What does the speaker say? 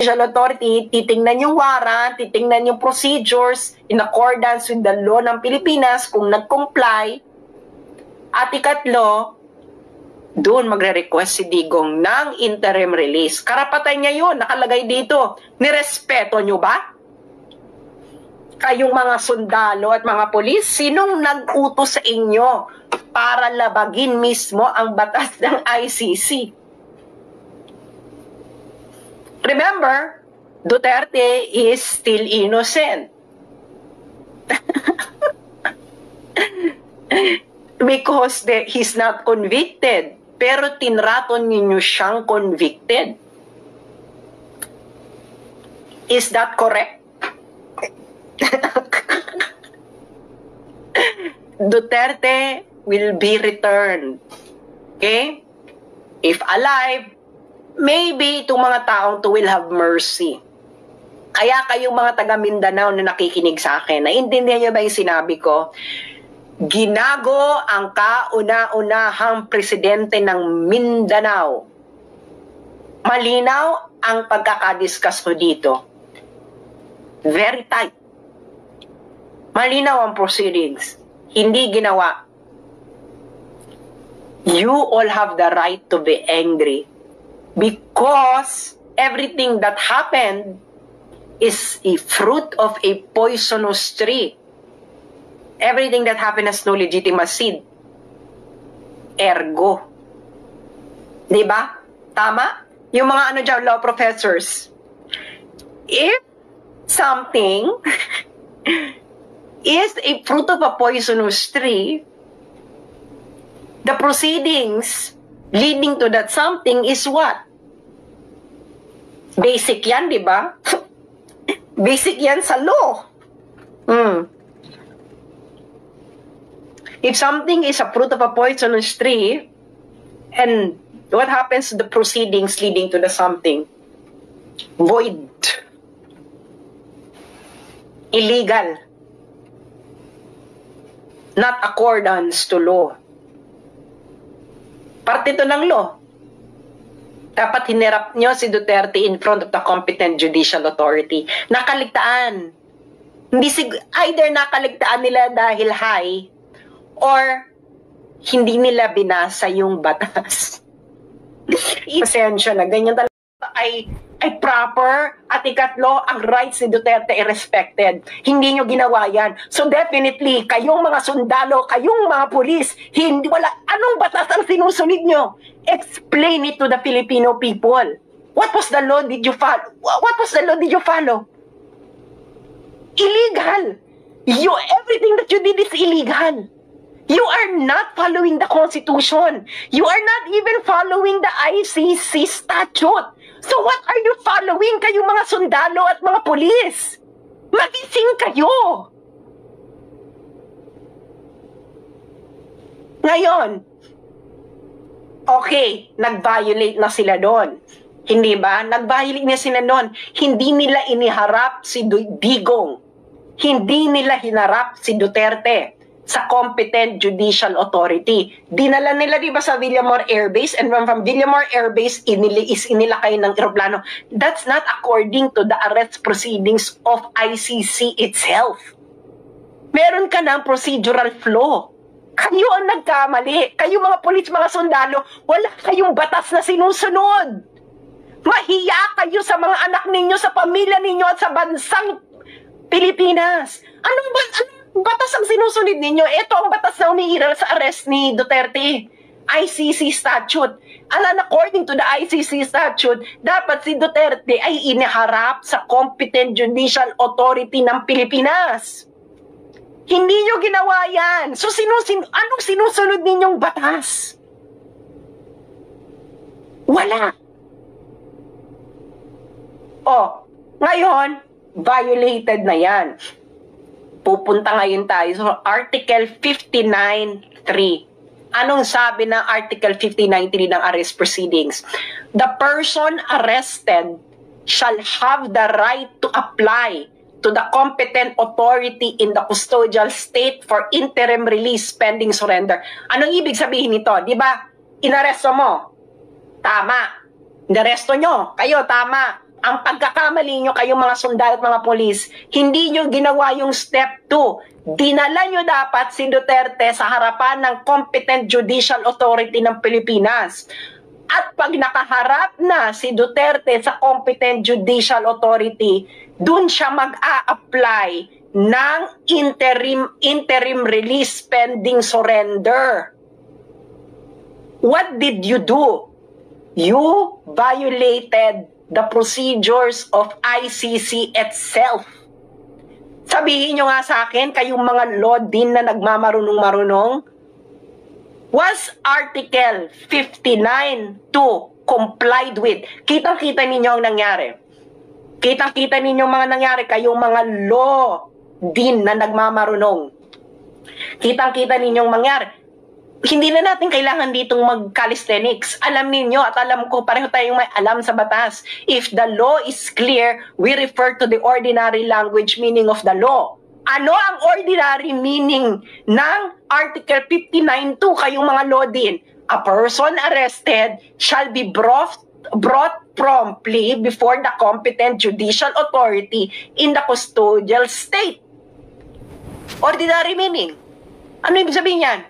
Judicial Authority, titingnan yung warrant, titingnan yung procedures in accordance with the law ng Pilipinas kung nag-comply. At ikatlo, doon magre-request si Digong ng interim release. Karapatan niya yun, nakalagay dito. Nirespeto nyo ba? Kayong mga sundalo at mga pulis, sinong nag-utos sa inyo para labagin mismo ang batas ng ICC? Remember, Duterte is still innocent. Because he's not convicted. Pero tinraton ninyo siyang convicted. Is that correct? Duterte will be returned. Okay? If alive, maybe itong mga taong to will have mercy. Kaya kayong mga taga Mindanao na nakikinig sa akin, naiintindihan niyo ba yung sinabi ko? Ginago ang kauna-unahang presidente ng Mindanao. Malinaw ang pagkakadiscuss ko dito. Very tight. Malinaw ang proceedings. Hindi ginawa. You all have the right to be angry because everything that happened is a fruit of a poisonous tree. Everything that happened has no legitimacy. Ergo. Diba? Tama? Yung mga ano dyan, law professors. If something is a fruit of a poisonous tree, the proceedings leading to that something is what? Basic yan, diba? Basic yan sa law. If something is a fruit of a poisonous tree, and what happens to the proceedings leading to the something? Void. Illegal. Not accordance to law. Parte ito ng law. Dapat hinirap nyo si Duterte in front of the competent judicial authority. Nakaligtaan. Either nakaligtaan nila dahil high, or hindi nila binasa yung batas. Pasensya na, ganyan talaga ay proper, at ikatlo, ang rights ni Duterte ay respected. Hindi nyo ginawa yan. So definitely, kayong mga sundalo, kayong mga pulis, anong batas ang sinusunod nyo? Explain it to the Filipino people. What was the law did you follow? What was the law did you follow? Illegal. Everything that you did is illegal. You are not following the Constitution. You are not even following the ICC statute. So what are you following, kayong mga sundalo at mga pulis? Magising kayo! Ngayon, okay, nag-violate na sila doon. Hindi ba? Nag-violate na sila doon. Hindi nila iniharap si Digong. Hindi nila hinarap si Duterte sa competent judicial authority. Dinala nila, di ba, sa Villamor Air Base, and from Villamor Air Base, inilakay ng eroplano. That's not according to the arrest proceedings of ICC itself. Meron ka ng procedural flaw. Kayo ang nagkamali. Kayo mga pulis, mga sundalo, wala kayong batas na sinusunod. Mahiya kayo sa mga anak ninyo, sa pamilya ninyo, at sa bansang Pilipinas. Anong batas ang sinusunod ninyo? Ito ang batas na umiiral sa arrest ni Duterte. ICC statute. And according to the ICC statute, dapat si Duterte ay iniharap sa competent judicial authority ng Pilipinas. Hindi nyo ginawa yan. So anong sinusunod ninyong batas? Wala. Oh, ngayon, violated na yan. Pupunta ngayon tayo sa Article 59.3. Anong sabi ng Article 59.3 ng arrest proceedings? The person arrested shall have the right to apply to the competent authority in the custodial state for interim release pending surrender. Anong ibig sabihin nito? Di ba? Inaresto mo. Tama. Inaresto nyo. Kayo, tama. Ang pagkakamali nyo kayong mga sundalo at mga polis, hindi nyo ginawa yung step 2. Dinala nyo dapat si Duterte sa harapan ng competent judicial authority ng Pilipinas. At pag nakaharap na si Duterte sa competent judicial authority, dun siya mag-a-apply ng interim release pending surrender. What did you do? You violated the procedures of ICC itself. Sabihin nyo nga sa akin, kayong mga lodin na nagmamarunong-marunong, was Article 59 complied with? Kitang-kita ninyo ang nangyari. Kitang-kita ninyo mga nangyari, kayong mga law din na nagmamarunong. Kitang-kita ninyong mangyari. Hindi na natin kailangan ditong mag-calisthenics. Alam ninyo at alam ko, pareho tayong may alam sa batas. If the law is clear, we refer to the ordinary language meaning of the law. Ano ang ordinary meaning ng Article 59.2, kayong mga law din? A person arrested shall be brought promptly before the competent judicial authority in the custodial state. Ordinary meaning. Ano ibig sabihin yan?